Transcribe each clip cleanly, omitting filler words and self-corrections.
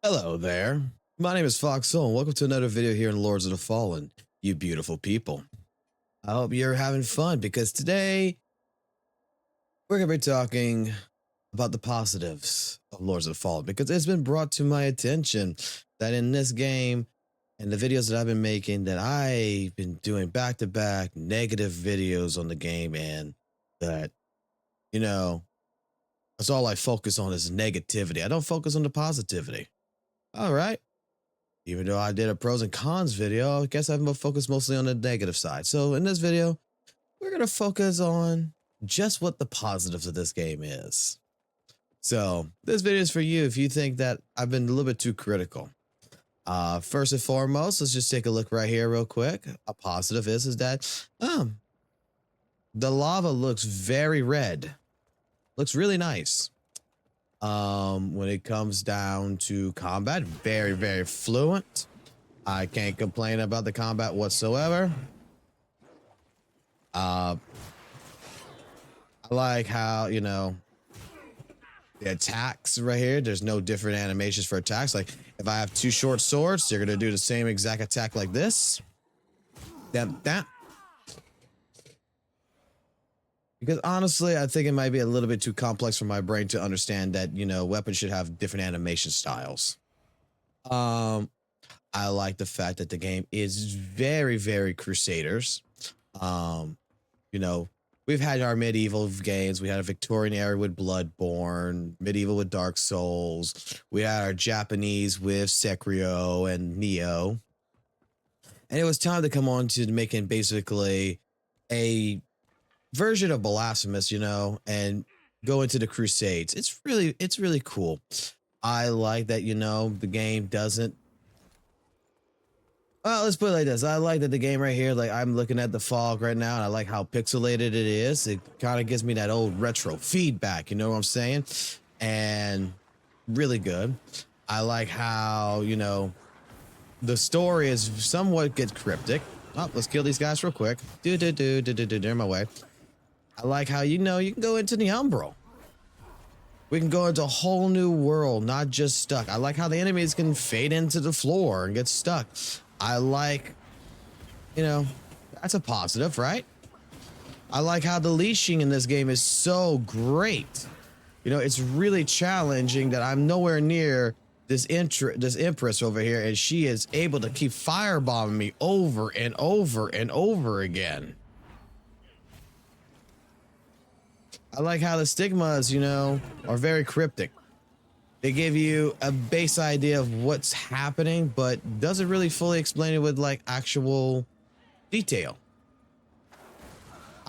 Hello there. My name is FOXSOL, and welcome to another video here in Lords of the Fallen, you beautiful people. I hope you're having fun because today we're going to be talking about the positives of Lords of the Fallen because it's been brought to my attention that in this game and the videos that I've been making that I've been doing back-to-back negative videos on the game, and that, that's all I focus on is negativity. I don't focus on the positivity. All right. Even though I did a pros and cons video, I guess I'm focused mostly on the negative side. So in this video, we're going to focus on just what the positives of this game is. So this video is for you if you think that I've been a little bit too critical. First and foremost, let's just take a look right here real quick. A positive is that the lava looks very red. Looks really nice. When it comes down to combat, very, very fluent. I can't complain about the combat whatsoever. I like how, the attacks right here, there's no different animations for attacks. Like if I have two short swords, they're gonna do the same exact attack like this. That. Because honestly, I think it might be a little bit too complex for my brain to understand that, weapons should have different animation styles. I like the fact that the game is very, very Crusaders. We've had our medieval games. We had a Victorian era with Bloodborne, medieval with Dark Souls. We had our Japanese with Sekiro and Neo. And it was time to come on to making basically a version of Blasphemous, and go into the Crusades. It's really cool. I like that, the game doesn't. Well, let's put it like this. I like that the game right here, like I'm looking at the fog right now, and I like how pixelated it is. It kind of gives me that old retro feedback, you know what I'm saying? And really good. I like how, the story is somewhat gets cryptic. Oh, let's kill these guys real quick. They're in my way. I like how, you can go into the Umbral. We can go into a whole new world, not just stuck. I like how the enemies can fade into the floor and get stuck. I like, that's a positive, right? I like how the leashing in this game is so great. It's really challenging that I'm nowhere near this Empress over here, and she is able to keep firebombing me over and over and over again. I like how the stigmas, are very cryptic. They give you a base idea of what's happening, but doesn't really fully explain it with like actual detail.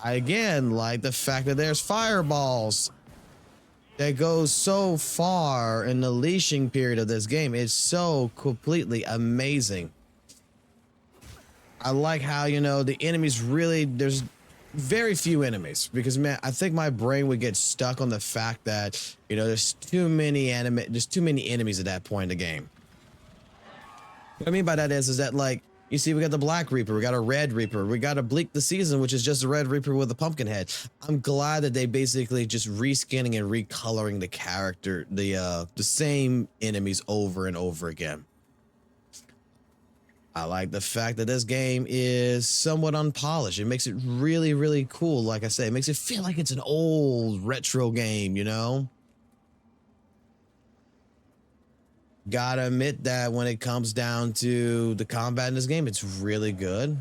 I again like the fact that there's fireballs that goes so far in the leashing period of this game. It's so completely amazing. I like how, the enemies really, there's very few enemies because, man, I think my brain would get stuck on the fact that, there's too many enemies at that point in the game. What I mean by that is that, like, you see, we got the Black Reaper, we got a Red Reaper, we got a Bleak the Season, which is just a Red Reaper with a pumpkin head. I'm glad that they basically just reskinning and recoloring the character, the same enemies over and over again. I like the fact that this game is somewhat unpolished. It makes it really, really cool. Like I said, it makes it feel like it's an old retro game, Gotta admit that when it comes down to the combat in this game, it's really good.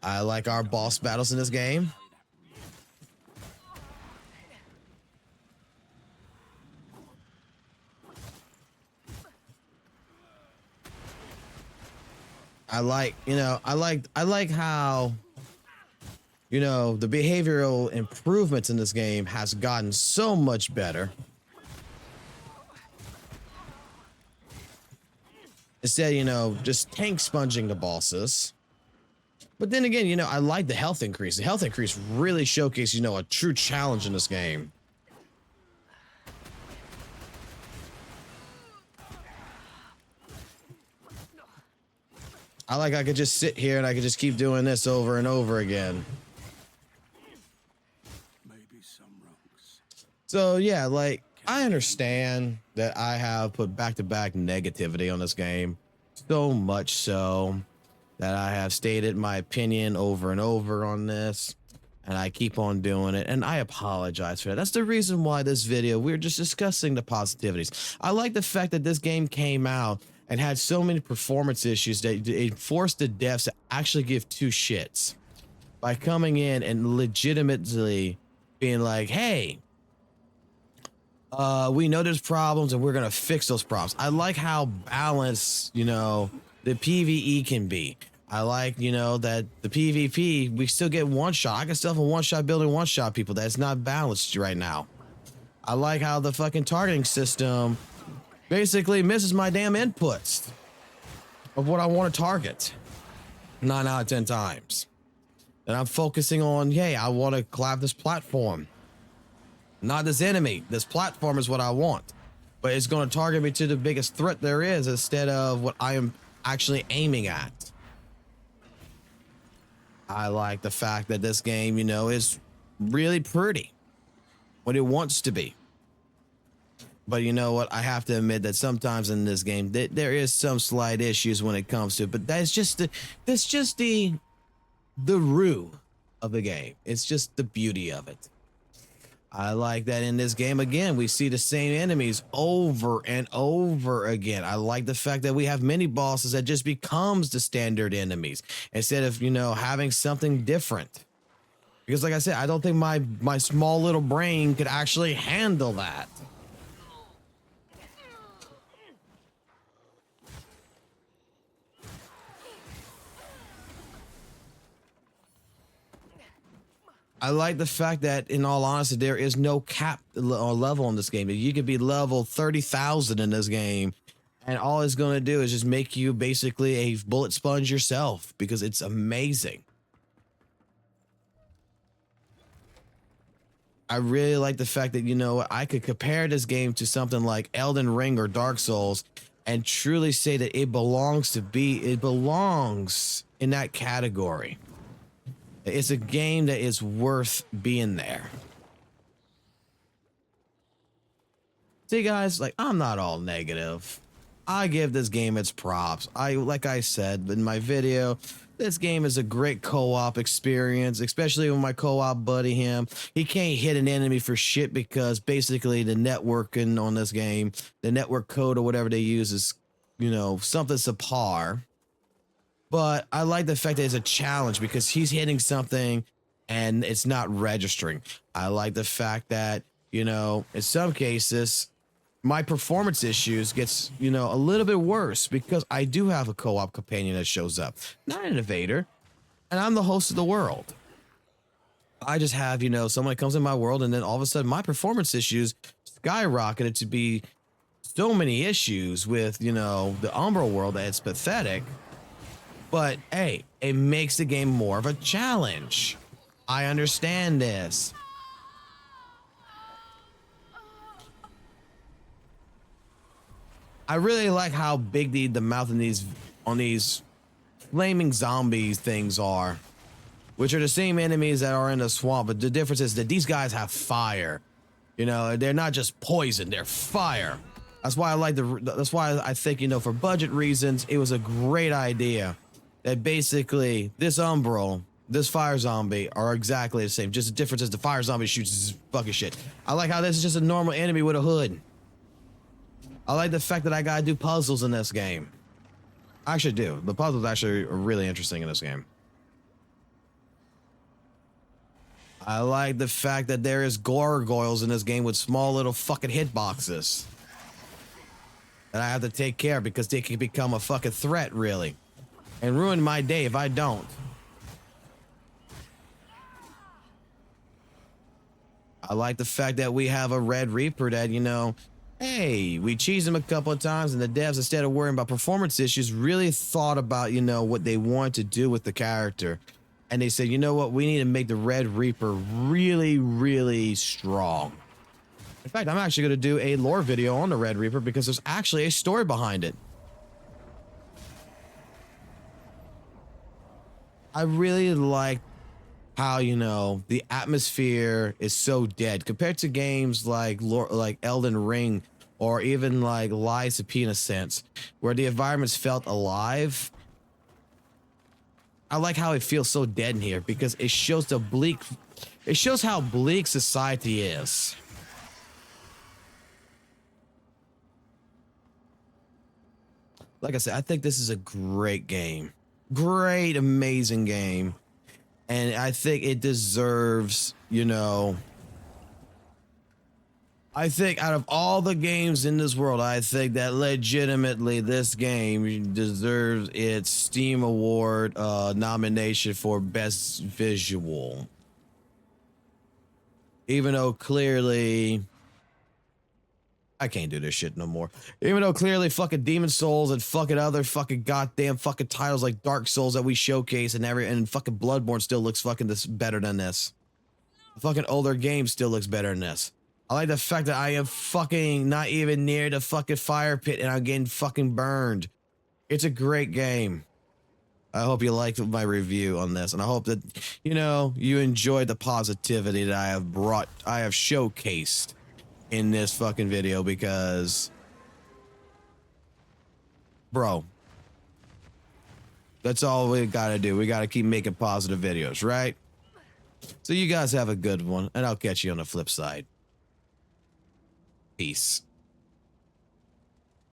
I like our boss battles in this game. I like how, the behavioral improvements in this game has gotten so much better. Instead, just tank sponging the bosses. But then again, I like the health increase. The health increase really showcases, a true challenge in this game. I could just sit here and I could just keep doing this over and over again. Maybe some rocks. So yeah, like I understand that I have put back-to-back negativity on this game, so much so that I have stated my opinion over and over on this, and I keep on doing it, and I apologize for that. That's the reason why this video, we're just discussing the positivities. I like the fact that this game came out and had so many performance issues that it forced the devs to actually give two shits by coming in and legitimately being like, hey, we know there's problems and we're gonna fix those problems. I like how balanced, you know, the PvE can be. I like, you know, that the PvP, we still get one shot. I can still have a one-shot building one-shot people. That's not balanced right now. I like how the fucking targeting system basically misses my damn inputs of what I want to target 9 out of 10 times. And I'm focusing on, hey, I want to collab this platform, not this enemy. This platform is what I want, but it's going to target me to the biggest threat there is instead of what I am actually aiming at. I like the fact that this game, you know, is really pretty what it wants to be. But you know what? I have to admit that sometimes in this game, there is some slight issues when it comes to it, but that's just the roux of the game. It's just the beauty of it. I like that in this game, again, we see the same enemies over and over again. I like the fact that we have mini bosses that just becomes the standard enemies instead of, you know, having something different. Because like I said, I don't think my small little brain could actually handle that. I like the fact that, in all honesty, there is no cap or level in this game. You could be level 30,000 in this game, and all it's going to do is just make you basically a bullet sponge yourself, because it's amazing. I really like the fact that, you know, I could compare this game to something like Elden Ring or Dark Souls and truly say that it belongs in that category. It's a game that is worth being there. See, guys, like, I'm not all negative. I give this game its props. Like I said in my video, this game is a great co-op experience, especially with my co-op buddy him. He can't hit an enemy for shit because basically the networking on this game, the network code or whatever they use is, you know, something subpar. But I like the fact that it's a challenge because he's hitting something and it's not registering. I like the fact that, you know, in some cases, my performance issues gets, you know, a little bit worse because I do have a co-op companion that shows up, not an invader, and I'm the host of the world. I just have, you know, someone that comes in my world and then all of a sudden my performance issues skyrocketed to be so many issues with, you know, the Umbral world that it's pathetic. But hey, it makes the game more of a challenge. I understand this. I really like how big the mouth in these flaming zombies things are, which are the same enemies that are in the swamp. But the difference is that these guys have fire. You know, they're not just poison; they're fire. That's why I like that's why I think, you know, for budget reasons, it was a great idea. That basically this Umbral, this fire zombie are exactly the same. Just the difference is the fire zombie shoots fucking shit. I like how this is just a normal enemy with a hood. I like the fact that I gotta do puzzles in this game. I actually do. The puzzles actually are really interesting in this game. I like the fact that there is gargoyles in this game with small little fucking hitboxes that I have to take care of because they can become a fucking threat, really. And ruin my day if I don't. I like the fact that we have a Red Reaper that, you know, hey, we cheesed him a couple of times and the devs, instead of worrying about performance issues, really thought about, you know, what they wanted to do with the character. And they said, you know what, we need to make the Red Reaper really, really strong. In fact, I'm actually going to do a lore video on the Red Reaper because there's actually a story behind it. I really like how, you know, the atmosphere is so dead compared to games like Elden Ring or even like Lies of P in a sense, where the environments felt alive. I like how it feels so dead in here because it shows it shows how bleak society is. Like I said, I think this is a great game. Great, amazing game. And I think it deserves, you know, I think out of all the games in this world, I think that legitimately this game deserves its Steam Award nomination for Best Visual. Even though clearly... I can't do this shit no more. Even though clearly fucking Demon Souls and fucking other fucking goddamn fucking titles like Dark Souls that we showcase and fucking Bloodborne still looks fucking better than this. The fucking older game still looks better than this. I like the fact that I am fucking not even near the fucking fire pit and I'm getting fucking burned. It's a great game. I hope you liked my review on this, and I hope that, you know, you enjoyed the positivity that I have showcased in this fucking video, because, bro, that's all we gotta do. We gotta keep making positive videos, right? So you guys have a good one, and I'll catch you on the flip side. Peace.